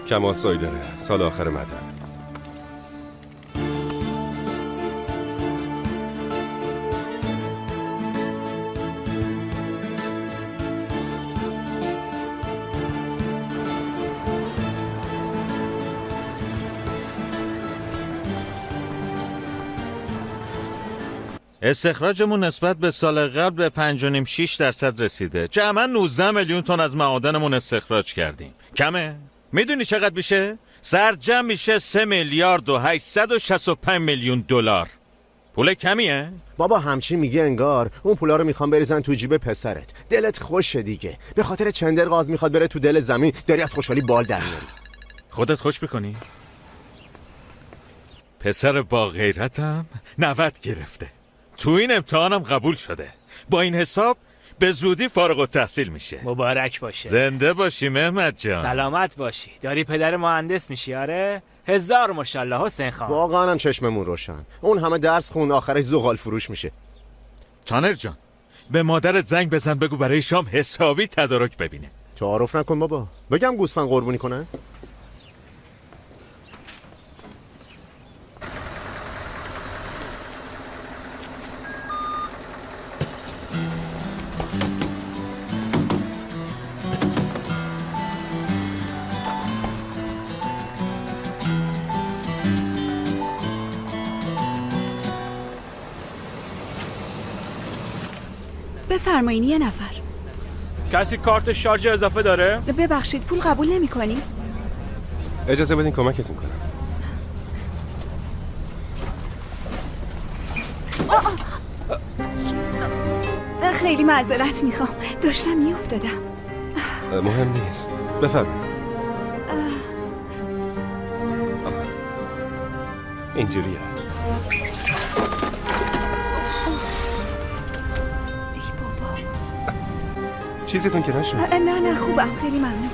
کمال سایدره، سال آخر مدن. استخراجمون نسبت به سال قبل به 5.5-6% رسیده. جمعاً 19 میلیون تن از معادنمون استخراج کردیم. کمه؟ میدونی چقدر میشه؟ سرجم میشه 3 میلیارد و 865 میلیون دلار. پول کمیه؟ بابا همچی میگه انگار اون پولا رو میخوام بریزن تو جیب پسرت. دلت خوشه دیگه. به خاطر چندر غاز میخواد بره تو دل زمین، داری از خوشحالی بال در میاری. خودت خوش میکنی؟ پسر با غیرتم 90 گرفته. تو این امتحانم قبول شده. با این حساب به زودی فارغ التحصیل میشه. مبارک باشه. زنده باشی مهمت جان. سلامت باشی. داری پدر مهندس میشی آره؟ 1000 ماشاءالله حسین خان. واقعا هم چشممون روشن. اون همه درس خون آخرش زغال فروش میشه. تانر جان به مادرت زنگ بزن بگو برای شام حسابی تدارک ببینه. تعارف نکن بابا. بگم گوسفند قربونی کنه؟ بفرمایین یه نفر. کسی کارت شارژ اضافه داره؟ ببخشید پول قبول نمی کنیم؟ اجازه بدین کمکتون کنم. خیلی معذرت میخوام، داشتم میافتادم. مهم نیست. بفرمایید. اینجوریه. ای بابا. چیزتون که نشد؟ نه خوبم، خیلی ممنون.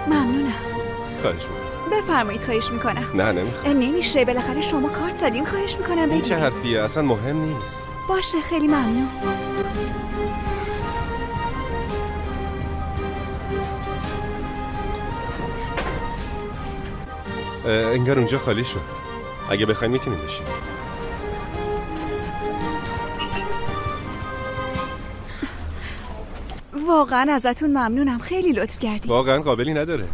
ممنونم. خواهش میکنم. بفرمایید. خواهش میکنم. نه نمیخوام. نمیشه، بالاخره شما کارت زدین. خواهش میکنم این بگید. چه حرفیه؟ اصلا مهم نیست. باشه خیلی ممنون. انگار اونجا خالی شد. اگه بخواین میتونیم بشیم. واقعا ازتون ممنونم، خیلی لطف کردین. واقعا قابلی نداره.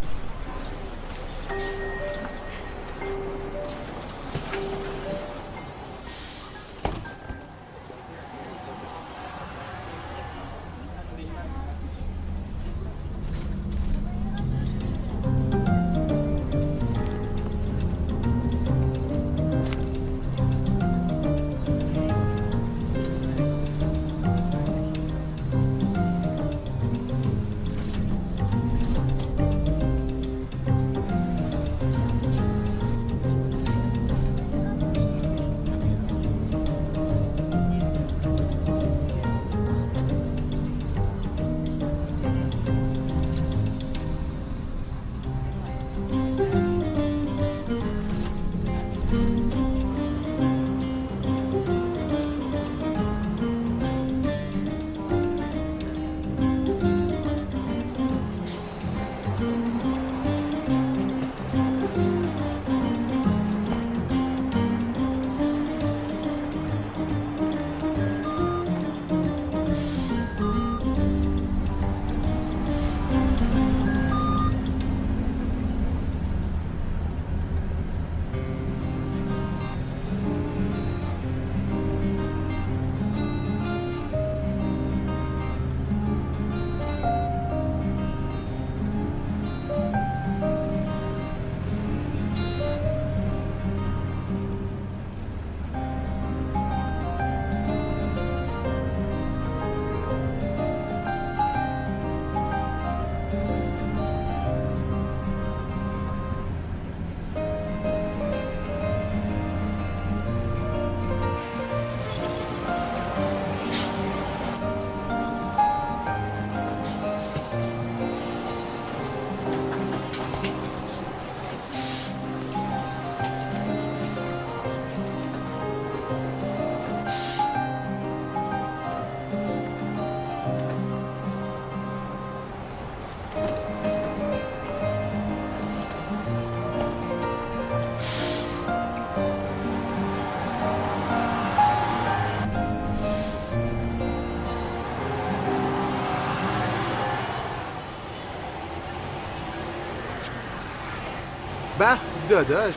به داداش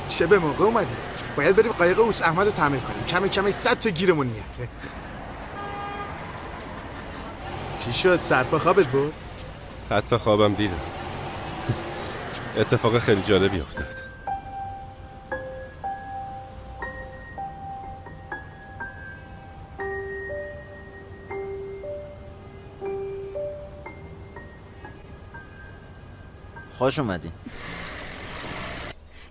چه به موقع اومدی؟ باید بریم قایق اوس احمد رو تعمیر کنیم. کمی 100 تا گیرمون میاد. چی شد؟ سرپا خوابت بود؟ حتی خوابم دیدم. اتفاق خیلی جالبی افتاد. خوش اومدین.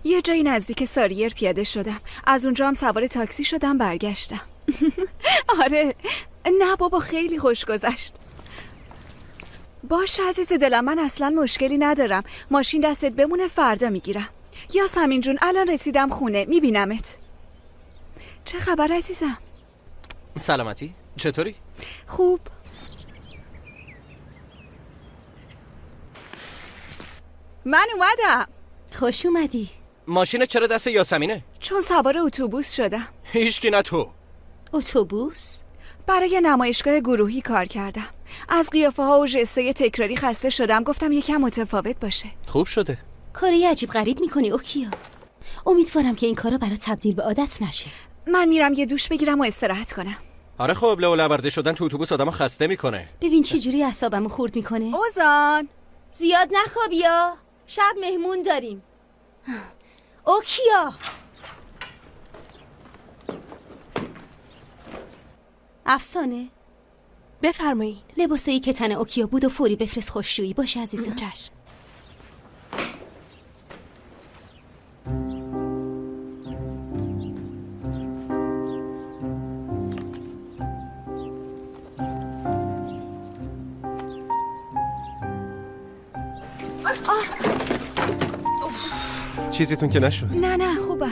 یه جایی نزدیک ساریر پیاده شدم. از اونجا هم سوار تاکسی شدم برگشتم. آره نه بابا خیلی خوش گذشت. باشه عزیز دلم، من اصلا مشکلی ندارم. ماشین دستت بمونه فردا میگیرم. یاسمین جون الان رسیدم خونه، میبینمت. چه خبر عزیزم؟ سلامتی؟ چطوری؟ خوب. من اومدم. خوش اومدی. ماشین چرا دست یاسمینه؟ چون سوار اتوبوس شدم. هیچکی نه تو. اتوبوس؟ برای نمایشگاه گروهی کار کردم. از قیافه ها و ژستای تکراری خسته شدم. گفتم یکم متفاوت باشه. خوب شده. کاری عجیب غریب میکنی اوکیا. امیدوارم که این کارا برای تبدیل به عادت نشه. من میرم یه دوش بگیرم و استراحت کنم. آره خب لو لورده شدن تو اتوبوس آدمو خسته میکنه. ببین چه جوری اعصابمو خورد میکنه. اوزان زیاد نخواب یا شب مهمون داریم. اوکیا افسانه بفرمایید. لباسایی که تن اوکیا بود و فوری بفرست خوشجویی باشه عزیزم. چشم. چیزیتون که نشد؟ نه خوبه.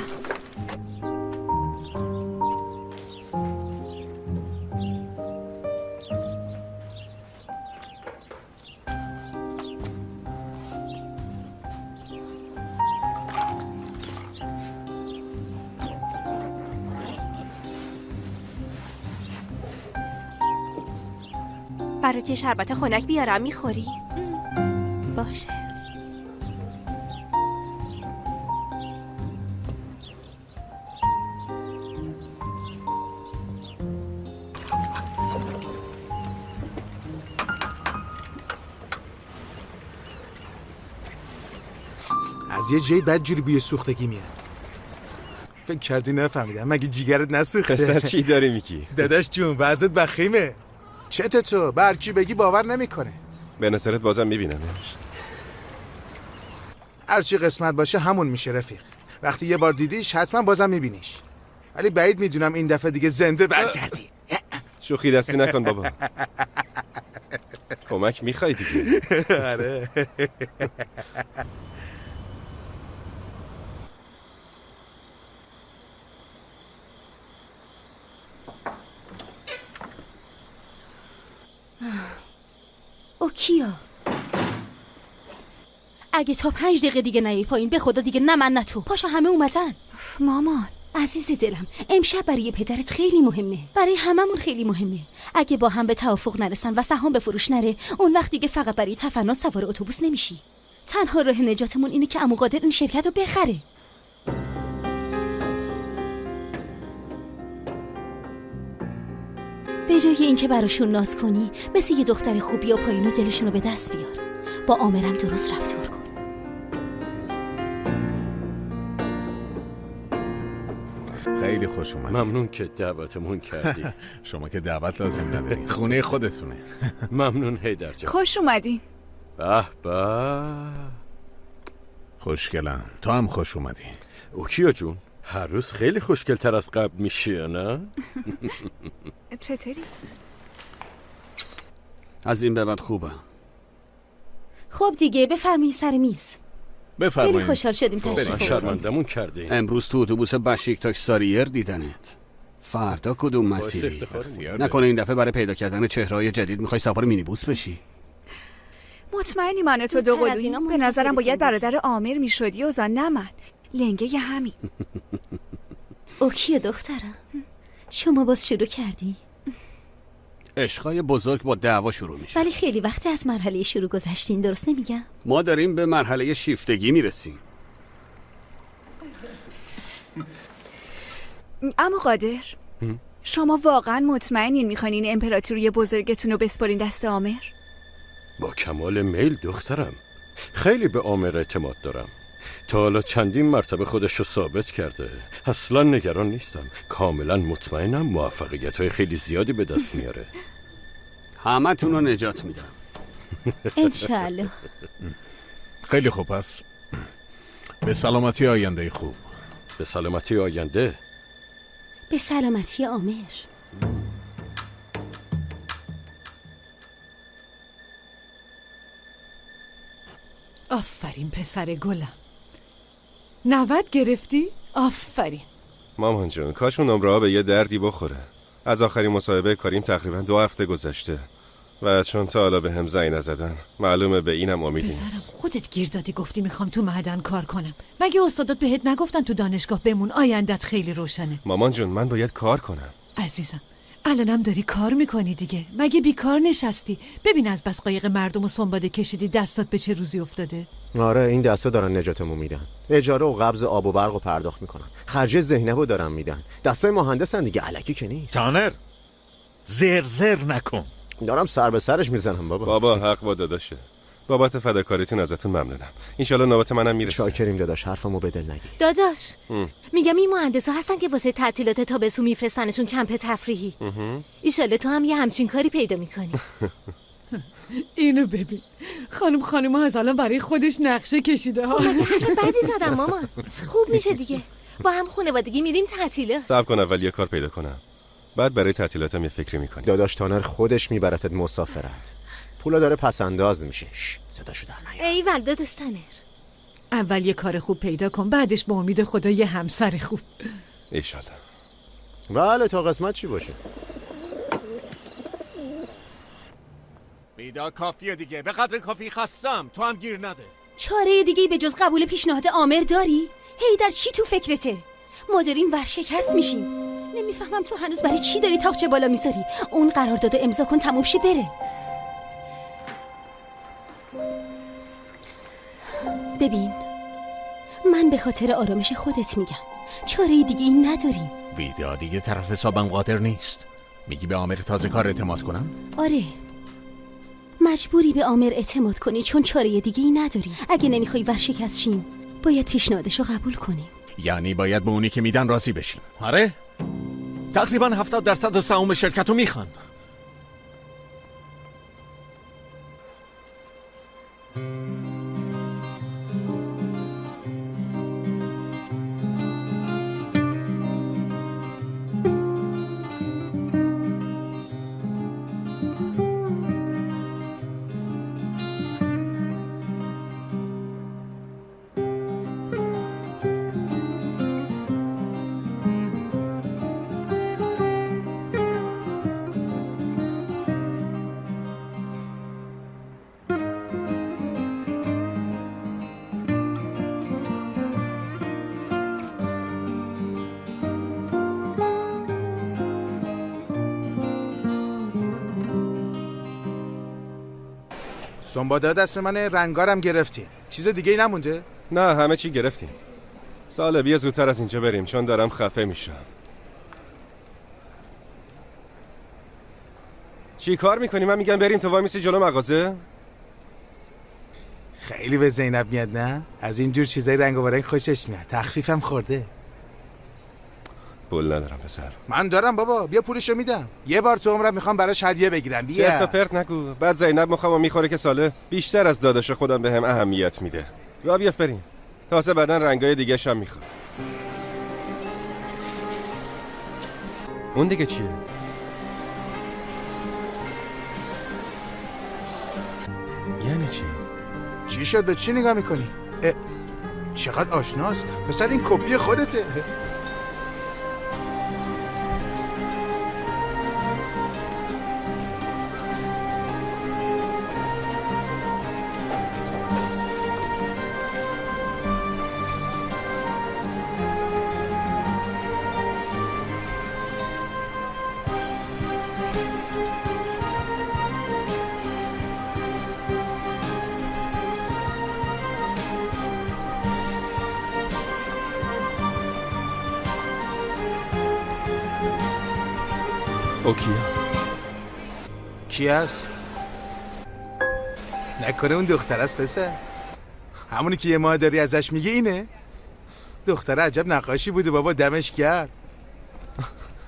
برات یه شربت خنک بیارم میخوری؟ باشه. از یه جایی بدجوری بوی سوختگی میاد. فکر کردی نفهمیدم؟ مگه جیگرت نسوخته؟ پسر چی داری میگی؟ داداش جون وضعت بخیمه. چته تو؟ برچی بگی باور نمیکنه. به نظرت بازم میبینمش؟ هرچی قسمت باشه همون میشه رفیق. وقتی یه بار دیدیش حتما بازم میبینیش. ولی بعید میدونم این دفعه دیگه زنده برگردی. شوخی دستی نکن بابا. کمک میخوای دیگه. آره. اوکیا اگه تا 5 دقیقه دیگه نیای پایین به خدا دیگه نه من نه تو. پاشو همه اومدن. مامان عزیز دلم امشب برای پدرت خیلی مهمه. برای هممون خیلی مهمه. اگه با هم به توافق نرسن و سهام به فروش نره اون وقت دیگه فقط برای تفنن سوار اتوبوس نمیشی. تنها راه نجاتمون اینه که عمو قادر این شرکت رو بخره. به جای اینکه براشون ناز کنی مثل یه دختر خوب یا پایین و دلشون رو به دست بیار. با عامرم درست رفتار کن. خیلی خوش اومد. ممنون که دعوتمون کردی. شما که دعوت لازم نداری. خونه خودتونه. ممنون هیدر جان. خوش اومدین. به به. خوشگلم. تو هم خوش اومدی. اوکیا جون هر روز خیلی خوشگل‌تر از قبل میشی نه؟ چطوری؟ از این به بعد خوبه. خب دیگه بفرمایید سر میز. بفرمایید. خیلی خوشحال شدیم تشریف آوردید. شرمندمون کردی. امروز تو اتوبوس بشیکتاش ساریر دیدنت. فردا کدوم مسیری؟ نکنه این دفعه برای پیدا کردن چهره‌های جدید میخوای سوار مینیبوس بشی؟ مطمئنی من و تو زودتر دو از قلویی؟ اینا به منتظرتون نظرم باید بودیم. برادر عامر میشدی اوزان نه من. لنگه همین. اوکیه دخترم. شما باز شروع کردی؟ عشقای بزرگ با دعوا شروع میشه. ولی خیلی وقتی از مرحله شروع گذشتین، درست نمیگم؟ ما داریم به مرحله شیفتگی میرسیم. اما قادر، شما واقعا مطمئنین میخواین این امپراتوری بزرگتون رو بسپارین دست عامر؟ با کمال میل دخترم، خیلی به عامر اعتماد دارم. تا حالا چندین مرتبه خودش رو ثابت کرده. اصلا نگران نیستم. کاملا مطمئنم موفقیت‌های خیلی زیادی به دست میاره. همتون رو نجات میدم. انشالله. خیلی خوب است. به سلامتی آینده خوب. به سلامتی آینده. به سلامتی عامر. آفرین پسر گلم. 90 گرفتی؟ آفرین. مامان جون، کاش اون نمره ها به یه دردی بخوره. از آخرین مصاحبه کاریم تقریبا 2 هفته گذشته و چون تا حالا به هم زنگ نزدن معلومه به اینم امیدی پسرم نیست. خودت گیر دادی گفتی میخوام تو معدن کار کنم. مگه استادات بهت نگفتن تو دانشگاه بمون، آیندت خیلی روشنه؟ مامان جون، من باید کار کنم. عزیزم الانم داری کار میکنی دیگه، مگه بیکار نشستی؟ ببین از بس قایق مردم و سنباده کشیدی دستات به چه روزی افتاده. آره این دستا دارن نجاتمون میدن. اجاره و قبض آب و برق رو پرداخت میکنن. خرج ذهنبو دارن میدن. دستای مهندسن دیگه، الکی که نیست. تانر زر نکن. دارم سر به سرش میزنم بابا. بابا حق با داداشه. بابت فداکاریتون ازتون ممنونم. انشالله نوبت منم میرسه. شاکریم داداش، حرفمو به دل نگیر. داداش میگم این مهندسا هستن که واسه تعطیلات تابستون میفرستنشون کمپ تفریحی. ایشالله تو هم یه همچین کاری پیدا میکنی. اینو ببین، خانم از الان برای خودش نقشه کشیده ها. من حرف بدی زدم مامان. خوب میشه دیگه، با هم خانوادگی میریم تعطیلات. صبر کن اول یه کار پیدا کنم، بعد برای تعطیلاتم یه فکری میکنی. داداش تانر خودش میبرتت مسافرت. پولا داره پس انداز میشه. صداشو در نیار. ایول داداش تانر، اول یه کار خوب پیدا کن، بعدش به امید خدا یه همسر خوب. ایشالله. بله تا قسمت چی باشه. بیدا کافیه دیگه، به قدر کافی خستم، تو هم گیر نده. چاره دیگه به جز قبول پیشنهاد عامر داری؟ هی در چی تو فکرته؟ ما داریم ورشکست میشیم. نمیفهمم تو هنوز برای چی داری تاقچه بالا میذاری؟ اون قرارداد امضا کن تموم شه بره. ببین من به خاطر آرامش خودت میگم، چاره دیگه این نداریم. ویدا دیگه طرف حسابم قادر نیست. میگی به عامر تازه کار اعتماد کنم؟ آره مجبوری به عامر اعتماد کنی چون چاره دیگه ای نداری. اگه نمیخوای ورشکست شیم باید پیشنهادشو قبول کنیم. یعنی باید به اونی که میدن راضی بشیم. آره؟ تقریبا 70% سهام شرکتو میخوان. سنباده دست من، رنگارم گرفتیم. چیز دیگه ای نمونده؟ نه همه چی گرفتیم. ساله بیا زودتر از اینجا بریم چون دارم خفه میشم. چی کار میکنی؟ من میگم بریم تو وای میسی جلو مغازه. خیلی به زینب میاد نه؟ از اینجور چیزای رنگ و برنگ خوشش میاد. تخفیفم خورده. پول ندارم پسر. من دارم بابا، بیا پولشو میدم. یه بار تو عمرم میخوام براش هدیه بگیرم. بیا. چرت و پرت نگو. بعد زینب مخمو میخوره که ساله بیشتر از داداش خودم بهم اهمیت میده. را بیاف بریم. تازه بعدن رنگای دیگه شم میخواد. اون دیگه چیه؟ یعنی چی؟ چی شد؟ به چی نگاه میکنی؟ چقدر آشناست. پسر این کپی خودته. اوکیا. کی هست؟ نکنه اون دختر است پسر؟ همونی که یه ماه داری ازش میگه اینه؟ دختره عجب نقاشی بوده بابا، دمش گرم.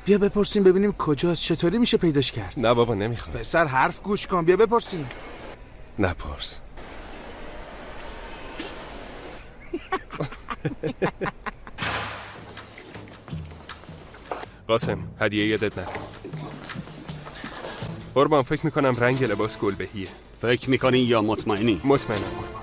بیا بپرسیم ببینیم کجاست، چطوری میشه پیداش کرد. نه بابا نمیخوام. پسر حرف گوش کن، بیا بپرسیم. نپرس. قاسم هدیه یادت نره. قربان فکر میکنم رنگ لباس گلبهیه. فکر میکنی یا مطمئنی؟ مطمئنم قربان.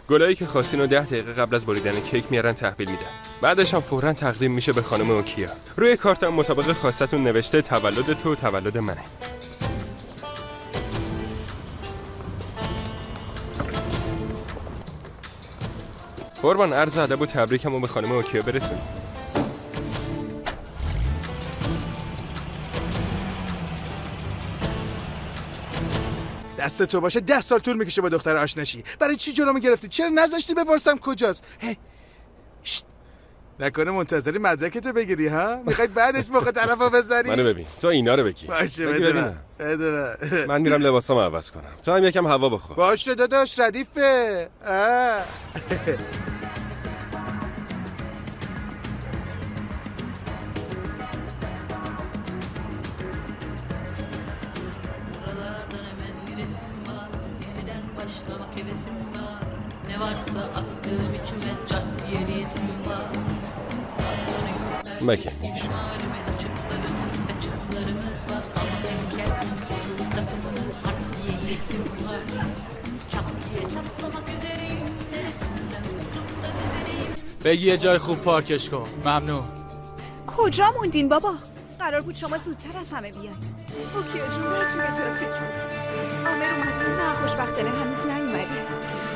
گلایی که خواستین رو 10 دقیقه قبل از بریدن کیک میارن تحویل میدن. بعدش هم فوراً تقدیم میشه به خانم اوکیا. روی کارتم مطابق خواستتون نوشته تولد تو و تولد منه. قربان عرض ادب و تبریکمو به خانم اوکیا برسون. دست تو باشه 10 سال طول میکشه با دختر آشناشی. برای چی جلومو گرفتی؟ چرا نذاشتی بپرسم کجاست؟ شت. نکنه منتظری مدرکتو بگیری ها؟ میخوای بعدش موقع طرفو بزنی؟ منو ببین تو اینا رو بگی. باشه بدونم. من میرم لباسامو عوض کنم. تو هم یکم هوا بخور. باشه داداش ردیفه. Ne varsa attığım içime çat diye resim var. مگه Açıklarımız kaçıklarımız var. Ama heykel takımını hart diye resim var. Çat diye çatlamak üzereyim. Neresinden tutup da dizereyim. بگی یه جای خوب پارکش کن. ممنون. کجا موندین بابا؟ قرار بود شما زودتر از همه بیاین. اوکیا جون هرچی به ترافیک بود. آمر اومده؟ نه خوشبختانه هنوز نیومده.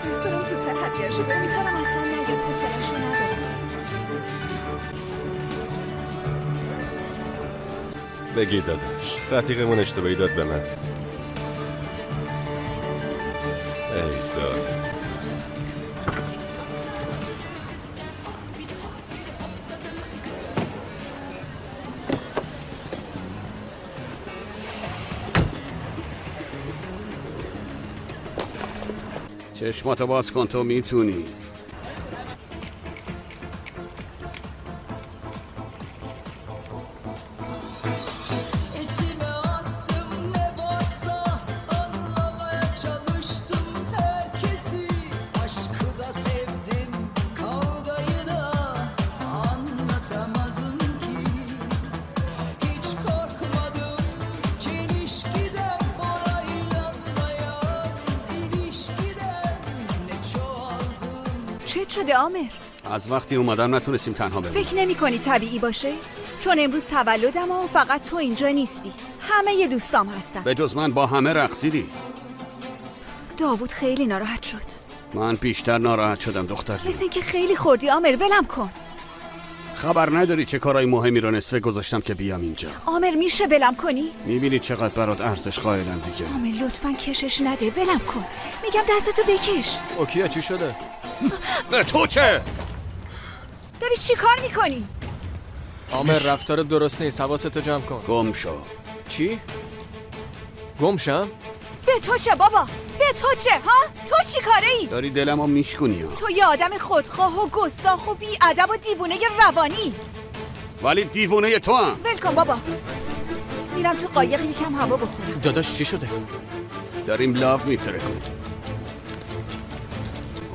دوست دارم زودتر هدیه‌شو ببینم. اصلا نیاد، حوصله‌شو ندارم. بگی داداش رفیقمون اشتباهی داد به من. ای داد. چشماتو باز کن تو میتونی. چه شده آمر؟ از وقتی اومدم نتونستیم تنها بمونیم. فکر نمی کنی طبیعی باشه؟ چون امروز تولدم و فقط تو اینجا نیستی. همه ی دوستام هستن. به جز من با همه رقصیدی. داوود خیلی ناراحت شد. من بیشتر ناراحت شدم دختر. مثل اینکه خیلی خوردی آمر، ولم کن. خبر نداری چه کارهای مهمی رو نصفه گذاشتم که بیام اینجا. آمر میشه ولم کنی؟ میبینی چقدر برات ارزش قائلم دیگه. آمر لطفاً کشش نده، ولم کن. میگم دستتو بکش. اوکیا چی شده؟ به تو چه؟ داری چی کار میکنی؟ آمر رفتار درست نیست، حواستو جمع کن. گم شو. چی؟ گم شم؟ به تو چه بابا؟ به تو چه ها؟ تو چی کاره ای؟ داری دلمو میشکنی ها. تو یه آدم خودخواه و گستاخ و بی ادب و دیوونه روانی. ولی دیوونه تو هم. ول کن بابا. میرم تو قایق یکم هوا بخورم. داداش چی شده؟ داریم لاف میترکونیم.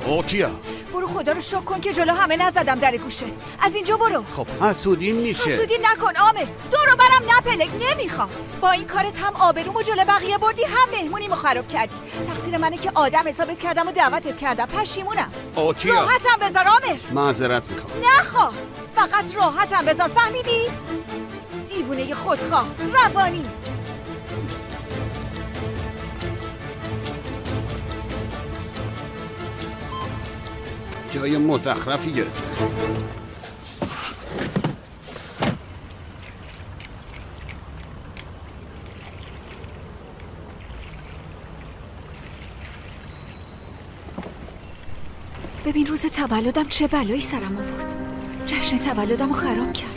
اوکیا برو خدا رو شکر کن که جلو همه نزدم در گوشت. از اینجا برو. خب حسودی میشه. حسودی نکن آمر. دورو برم نپلک، نمیخوام. با این کارت هم آبرومو جلو بقیه بردی، هم مهمونیمو خراب کردی. تقصیر منه که آدم حسابت کردم و دعوتت کردم. پشیمونم. اوکیا راحتم بذار آمر. معذرت میخوام. نخواه. فقط راحتم بذار، فهمیدی؟ دیوونه خودخواه روانی. جای مزخرفی گرفته. ببین روز تولدم چه بلایی سرم آورد. جشن تولدم رو خراب کرد.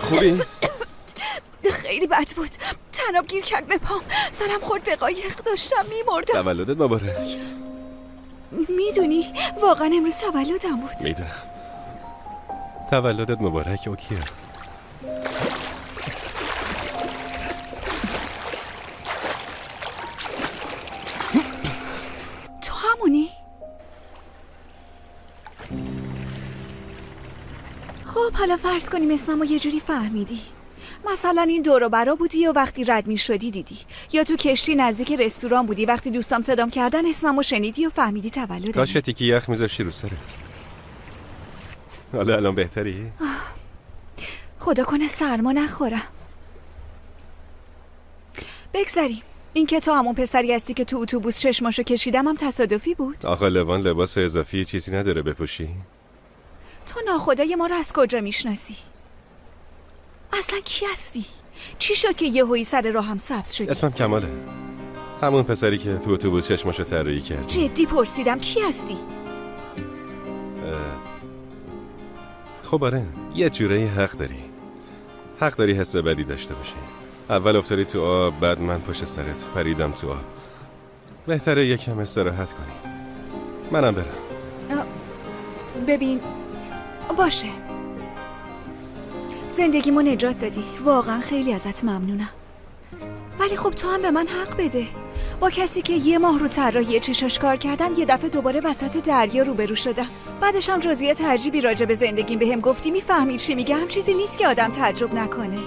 خوبی؟ خیلی بد بود. تناب گیر کرد به پام. سرم خورد به قایق. داشتم میمردم. تولدت مبارک. میدونی واقعا امروز تولدم بود. میدونم. تولدت مبارک اوکیا. تو همونی؟ خب حالا فرض کنیم اسممو یه جوری فهمیدی. مثلا این دور و برا بودی و وقتی رد می شدی دیدی، یا تو کشتی نزدیک رستوران بودی وقتی دوستام صدام کردن اسممو شنیدی و فهمیدی تولدم. کاش تیکی یخ میذاشتی رو سرت. حالا الان بهتری؟ خدا کنه سرما نخورم. بگذاریم. این که تو همون پسری هستی که تو اتوبوس چشماشو کشیدم هم تصادفی بود؟ آقا لوان لباس اضافی چیزی نداره بپوشی؟ تو ناخدای ما رو از کجا میشناسی؟ اصلا کی هستی؟ چی شد که یهویی سر راهم سبز شدی؟ اسمم کماله. همون پسری که تو اتوبوس چشماشو طراحی کردی. جدی پرسیدم کی هستی؟ خب آره، یه جورایی حق داری حس بدی داشته باشی. اول افتادی تو آب، بعد من پشت سرت پریدم تو آب. بهتره یکم استراحت کنی. منم برم. ببین باشه، زندگیمو نجات دادی، واقعا خیلی ازت ممنونم. ولی خب تو هم به من حق بده. با کسی که یه ماه رو طراحی چشاش کار کردم یه دفعه دوباره وسط دریا روبرو شدم. بعدش هم جزئیات عجیبی راجع به زندگیم بهم گفتی. میفهمی چی میگم؟ چیزی نیست که آدم تعجب نکنه.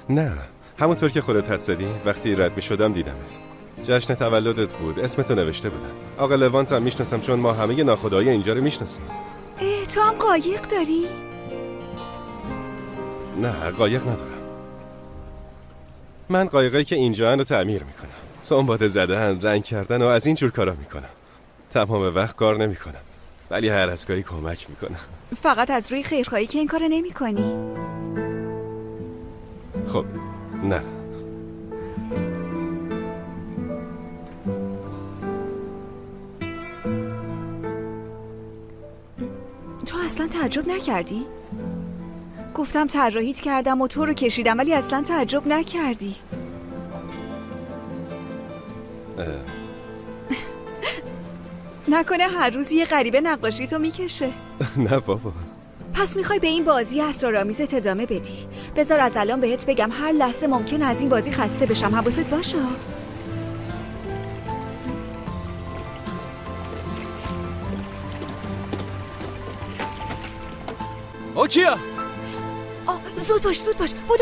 نه، همونطور که خودت حد زدی وقتی رد میشدم دیدمت. جشن تولدت بود، اسمتو نوشته بودن. آقا لوانت هم میشناسم چون ما همه ناخدای اینجا رو میشناسیم. تو هم قایق داری؟ نه، قایق ندارم. من قایقایی که اینجا رو تعمیر میکنم. سنباده زدن، رنگ کردن و از این جور کارا میکنم. تمام وقت کار نمیکنم، ولی هر از گاهی کمک میکنم. فقط از روی خیرخواهی که این کارو نمیکنی؟ خب نه. تو اصلا تعجب نکردی؟ گفتم طراحیت کردم و تو رو کشیدم ولی اصلا تعجب نکردی. نکنه هر روز یه غریبه نقاشی تو میکشه؟ نه بابا. پس میخوای به این بازی اسرارآمیزت ادامه بدی؟ بذار از الان بهت بگم هر لحظه ممکن از این بازی خسته بشم. حواست باشه. اوکیا، زود باش.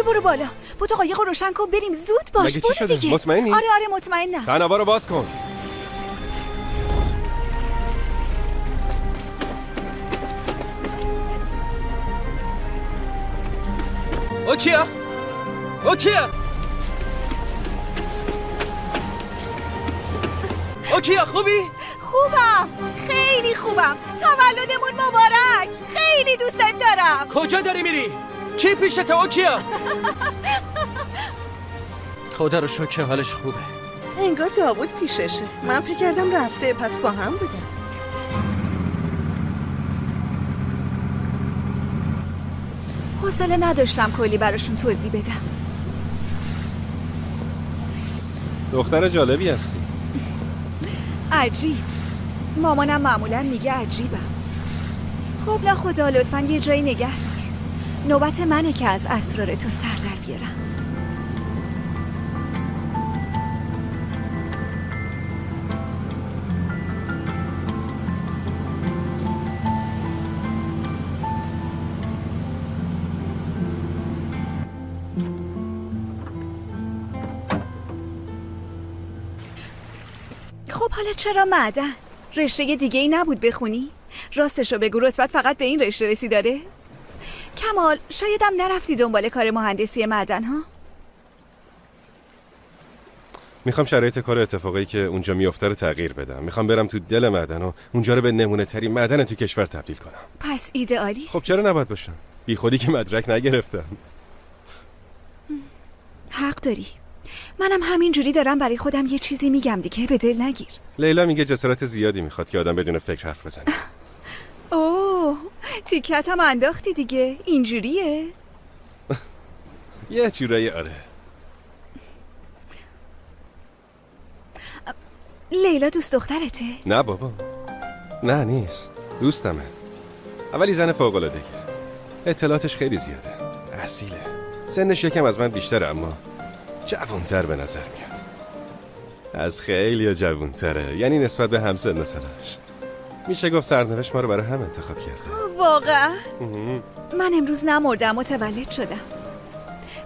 برو بالا. بودو قایق رو روشن کن بریم. زود باش. مگه چی شده؟ دیگه. مطمئنی؟ آره مطمئنم. تنابا رو باز کن. اوکیا خوبی؟ خوبم، خیلی خوبم. تولدمون مبارک. خیلی دوستت دارم. کجا داری میری؟ کی پیشته اوکیا؟ خدا رو شکر که حالش خوبه. انگار داوود پیششه. من فکر کردم رفته، پس با هم بودن. حوصله نداشتم کلی براشون توضیح بدم. دختر جالبی هستی. عجیب. مامانم معمولا میگه عجیبم. خب نه خدا لطفاً یه جایی نگه دار. نوبت منه که از اسرار تو سر در بیارم. خب حالا چرا معدن؟ رشته دیگه ای نبود بخونی؟ راستشو بگو رتبت فقط به این رشته رسی داره؟ کمال شایدم نرفتی دنبال کار مهندسی معدن ها؟ میخوام شرایط کار اتفاقی که اونجا میفته رو تغییر بدم. میخوام برم تو دل معدن و اونجا رو به نمونه ترین معدن تو کشور تبدیل کنم. پس ایدئالیست. خب چرا نباید باشم؟ بی خودی که مدرک نگرفتم. حق داری. منم همین جوری دارم برای خودم یه چیزی میگم دیگه، به دل نگیر. لیلا میگه جسارت زیادی میخواد که آدم بدون فکر حرف بزنه. اوه تیکت هم انداختی دیگه. اینجوریه؟ یه جورایی آره. لیلا دوست دخترته؟ نه بابا، نه نیست، دوستمه. اولی زن فوق‌العاده‌ایه، اطلاعاتش خیلی زیاده، اصیله، سنش یکم از من بیشتره اما جوان‌تر به نظر میاد. از خیلی جوان‌تره، یعنی نسبت به همسن و سالش. میشه گفت سرنوشت ما رو برای هم انتخاب کرده. واقعا؟ من امروز نمردم، متولد شدم.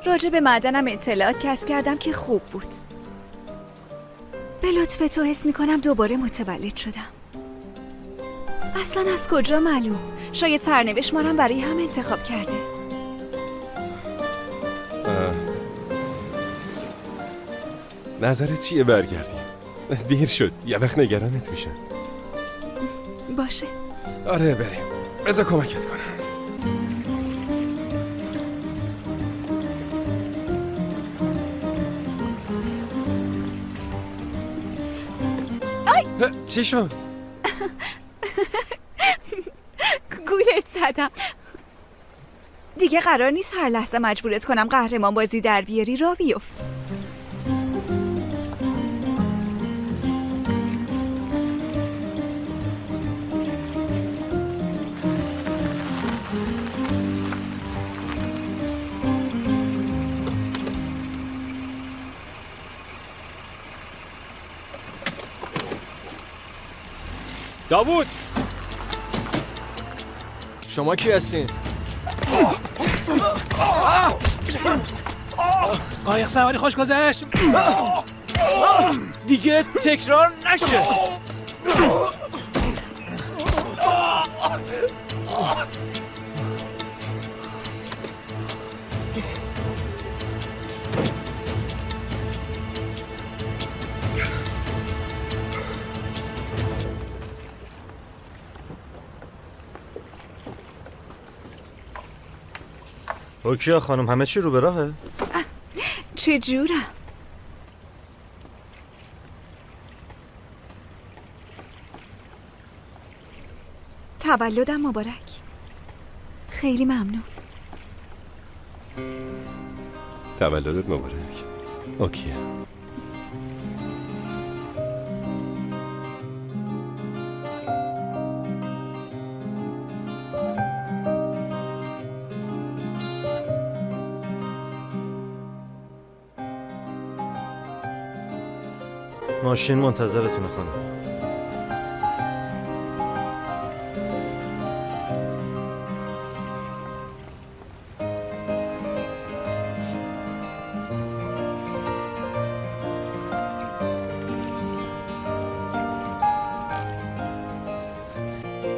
راجع به معدنم اطلاعات کسب کردم که خوب بود. به لطف تو حس میکنم دوباره متولد شدم. اصلا از کجا معلوم؟ شاید سرنوشت ما رو برای هم انتخاب کرده. نظرت چیه برگردیم؟ دیر شد، یه وقت نگرانت میشن. باشه. آره بریم، بذار کمکت کنم. چی شد؟ گولت زدم. دیگه قرار نیست هر لحظه مجبورت کنم قهرمان بازی در بیاری، را بیفت. داوود، شما کی هستین؟ قایق سواری خوش گذشت. دیگه تکرار نشه. اوکیا خانم، همه چی رو به راهه؟ چه جورم؟ تولدم مبارک. خیلی ممنون. تولدت مبارک. اوکی. ماشین منتظرتونه خانم.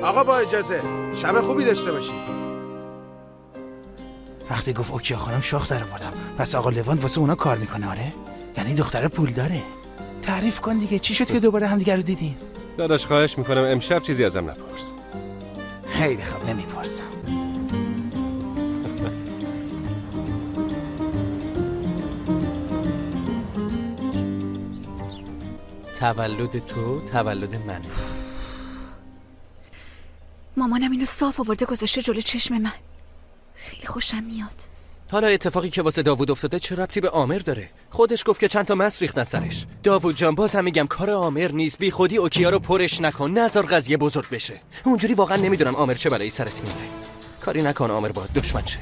آقا با اجازه، شب خوبی داشته باشی. وقتی گفت اوکیا خانم شاخ در آوردم. پس آقا لواند واسه اونا کار میکنه؟ آره، یعنی دختر پول داره. تعریف کن دیگه، چی شد که دوباره همدیگه رو دیدین؟ داداش خواهش میکنم امشب چیزی ازم نپرس. خیلی خوب، نمیپرسم. تولد تو تولد منه. مامانم اینو صاف آورده گذاشته جلو چشم من. خیلی خوشم میاد. حالا اتفاقی که واسه داوود افتاده چه ربطی به عامر داره؟ خودش گفت که چند تا مس ریختن سرش. داوود جان بازم میگم کار عامر نیست، بی خودی اوکیا رو پرش نکن، نذار قضیه بزرگ بشه. اونجوری واقعا نمیدونم عامر چه بلایی سرت میاره. کاری نکن عامر باید دشمن شه.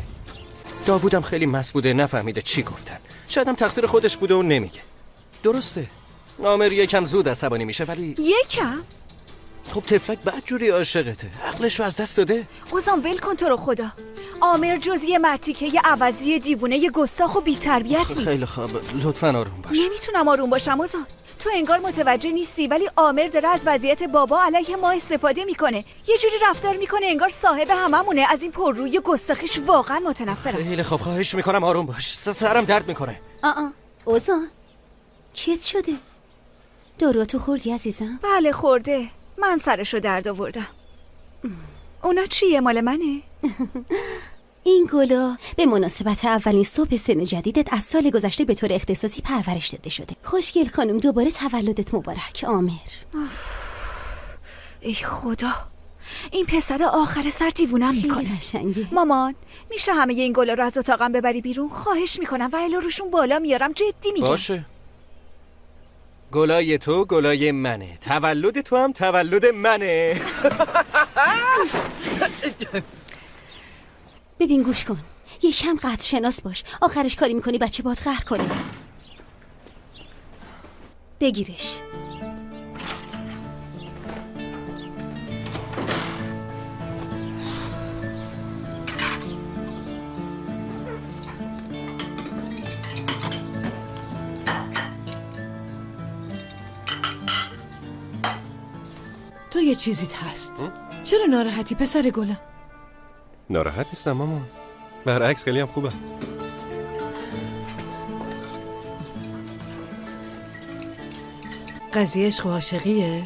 داوودم خیلی مس بوده، نفهمیده چی گفتن. شاید هم تقصیر خودش بوده و نمیگه. درسته عامر یکم زود عصبانی میشه ولی یکم؟ خب تفلک بدجوری عاشقته، عقلشو از دست داده. اوزان ول کن تو رو خدا. عامر جز یه مرتیکه یه عوضی دیوونه یه گستاخ و بی‌تربیت نیست. خیلی خوب، لطفاً آروم باش. نمیتونم آروم باشم اوزان. تو انگار متوجه نیستی ولی عامر داره از وضعیت بابا علیه ما استفاده میکنه. یه جوری رفتار میکنه انگار صاحب هممونه. از این پررویی گستاخیش واقعا متنفرم. خیلی خوب، خواهش میکنم آروم باش، سرم درد میکنه. اوزان چیت شده؟ داروتو خوردی عزیزم؟ بله خورده. من سرشو درد آوردم. اونا چیه؟ مال منه؟ این گلا به مناسبت اولین صبح سن جدیدت از سال گذشته به طور اختصاصی پرورش داده شده. خوشگل خانم دوباره تولدت مبارک عامر. ای خدا، این پسر آخر سر دیوونم میکنه. قشنگه. مامان میشه همه این گلا رو از اتاقم ببری بیرون؟ خواهش میکنم و الا روشون بالا میارم، جدی میگم. باشه. گلای تو گلای منه، تولد تو هم تولد منه. ببین گوش کن، یکم قدر شناس باش. آخرش کاری میکنی بچه باد قهر کنی. بگیرش. تو یه چیزیت هست. چرا ناراحتی پسر گلم؟ ناراحت نیستم مامان، برعکس خیلی هم خوبه. قضیه عشق و عاشقیه؟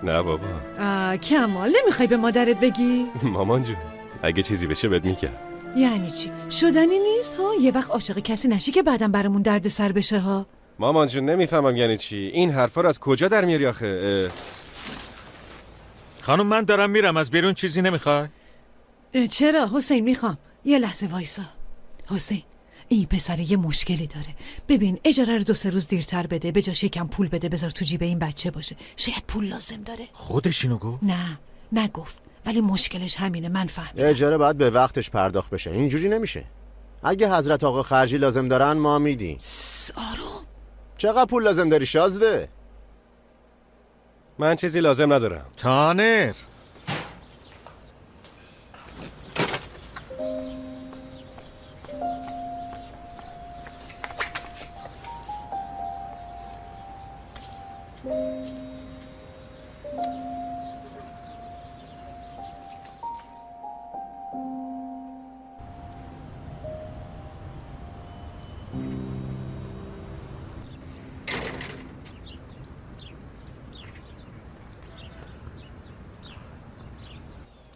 نه بابا. کمال نمیخوای به مادرت بگی؟ مامان جون اگه چیزی بشه بهت میگم. یعنی چی؟ شدنی نیست ها؟ یه وقت عاشق کسی نشی که بعدم برامون درد سر بشه ها. مامان جون نمیفهمم یعنی چی این حرفا رو از کجا در میاری آخه؟ خانم من دارم میرم، از بیرون چیزی نمیخوای؟ چرا حسین؟ میخوام. یه لحظه وایسا حسین. این پسر یه مشکلی داره. ببین اجاره رو 2-3 روز دیرتر بده، به جاش یکم پول بده بذار تو جیب این بچه باشه. شاید پول لازم داره. خودش اینو گفت؟ نه نگفت، ولی مشکلش همینه. من فهمیدم. اجاره باید به وقتش پرداخت بشه، اینجوری نمیشه. اگه حضرت آقا خرجی لازم دارن ما میدیم. آروم. چقدر پول لازم داری شازده؟ من چیزی لازم ندارم. تانر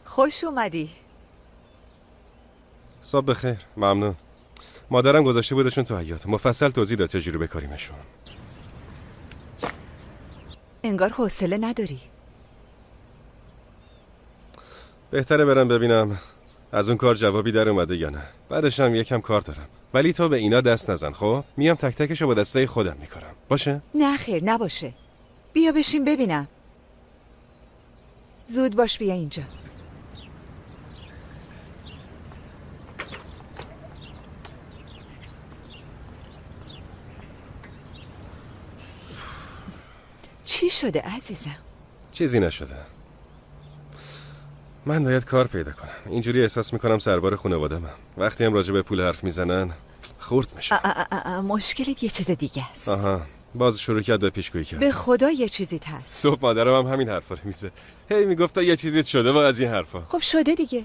خوش اومدی. صبح بخیر. ممنون. مادرم گذاشته بودشون تو حیاط، مفصل توضیح داد چجوری بکاریمشون. انگار حوصله نداری. بهتره برم ببینم از اون کار جوابی در اومده یا نه. بعدش هم یکم کار دارم. ولی تو به اینا دست نزن خب؟ میام تک تکشو با دسته خودم میکنم. باشه؟ نه خیر نباشه. بیا بشین ببینم. زود باش بیا اینجا. چی شده عزیزم؟ چیزی نشده. من باید کار پیدا کنم. اینجوری احساس میکنم سربار خانواده‌ام. وقتی هم راجع به پول حرف میزنن خورد میشه. مشکلت یه چیز دیگه است. آها، باز شروع کرد به پیشگویی کرد. به خدا یه چیزیت هست. صبح مادرم هم همین حرفا رو میزه. هی میگفت یه چیزی شده و از این حرفا. خب شده دیگه.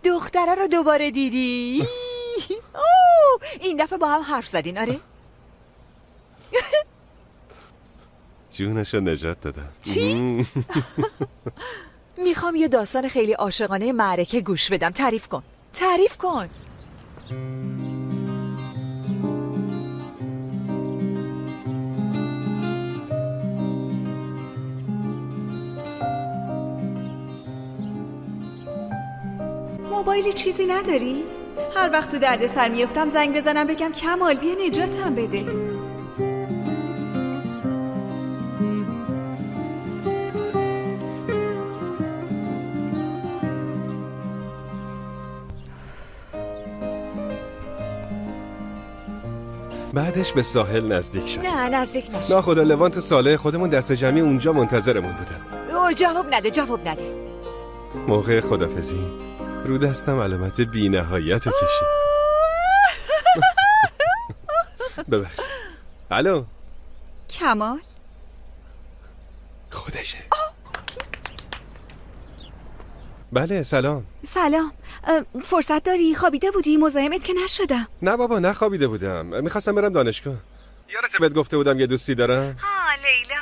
دختره رو دوباره دیدی؟ این دفعه با هم حرف زدین آره؟ جونشو نجات دادم. چی؟ میخوام یه داستان خیلی عاشقانه معرکه گوش بدم. تعریف کن. تعریف کن. موبایلی چیزی نداری؟ هر وقت تو درد سر میفتم زنگ بزنم بگم کمال بیا نجاتم بده. بعدش به ساحل نزدیک شد. نه نزدیک نشد. ناخدا لوان تو ساله خودمون دست جمعی اونجا منتظرمون بودن. او جواب نده. موقع خدافزی رو دستم علامت بی نهایت رو کشید. ببخش. الو کمال خودشه. بله سلام. سلام. فرصت داری؟ خوابیده بودی؟ مزاحمت که نشدم. نه بابا نخوابیده بودم، میخواستم برم دانشگاه. یادت بهت گفته بودم یه دوستی دارم؟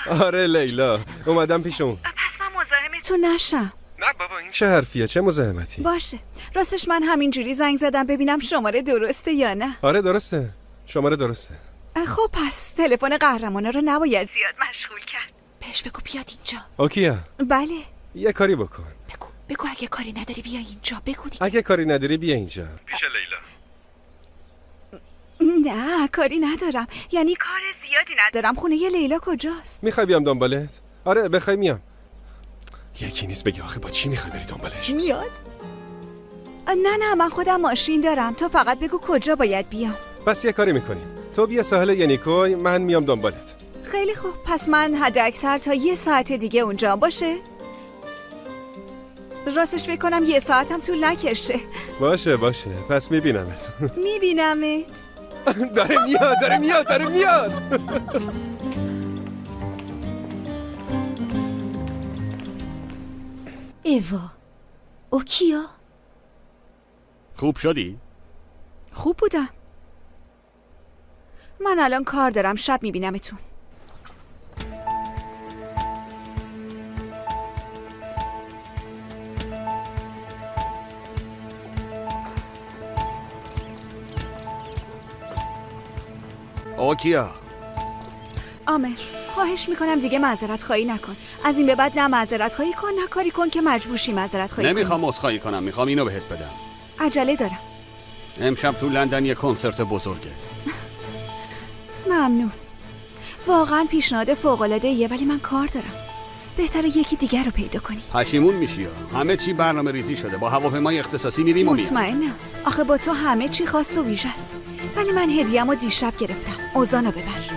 لیلا. آره لیلا، اومدم پیش اون. پس من مزاحمتون نشم. نه بابا این چه حرفیه؟ چه مزاحمتی؟ باشه. راستش من همینجوری زنگ زدم ببینم شماره درسته یا نه. آره درسته، شماره درسته. خب پس تلفن قهرمانا رو نباید زیاد مشغول کرد. بهش بگو بیاد اینجا. اوکیه. بله. یه کاری بکن. بگو اگه کاری نداری بیا اینجا. بگو دیگه. اگه کاری نداری بیا اینجا پیش لیلا. نه کاری ندارم، یعنی کار زیادی ندارم. خونه ی لیلا کجاست؟ میخوای بیام دنبالت؟ آره بخوای میام. یکی نیست بگی آخه با چی میخوای بری دنبالش؟ میاد. نه من خودم ماشین دارم، تو فقط بگو کجا باید بیام. پس یه کاری میکنیم، تو بیا ساحل ینیکوی، من میام دنبالت. خیلی خوب، پس من حد اکثر تا 1 ساعت دیگه اونجا باشه. راستش فکر کنم 1 ساعتم طول نکشه. باشه پس میبینمت. میبینمت. داره میاد. ایوا اوکیا خوب شدی؟ خوب بودم. من الان کار دارم، شب میبینمتون. اوکیا آمر خواهش میکنم دیگه معذرت خواهی نکن. از این به بعد نه معذرت خواهی کن نه کاری کن که مجبورشی معذرت خواهی کنی. نمیخوام عذرخواهی کنم، میخوام اینو بهت بدم. عجله دارم. امشب تو لندن یه کنسرت بزرگه. ممنون. واقعا پیشنهاد فوق‌العاده‌ایه ولی من کار دارم. بهتره یکی دیگر رو پیدا کنی. پشیمون میشی ها. همه چی برنامه ریزی شده. با هواپیمای اختصاصی میریم و میایم. مطمئنم. آخه با تو همه چی خاص و ویژه است. ولی من هدیه‌مو دیشب گرفتم. اوزانو ببر.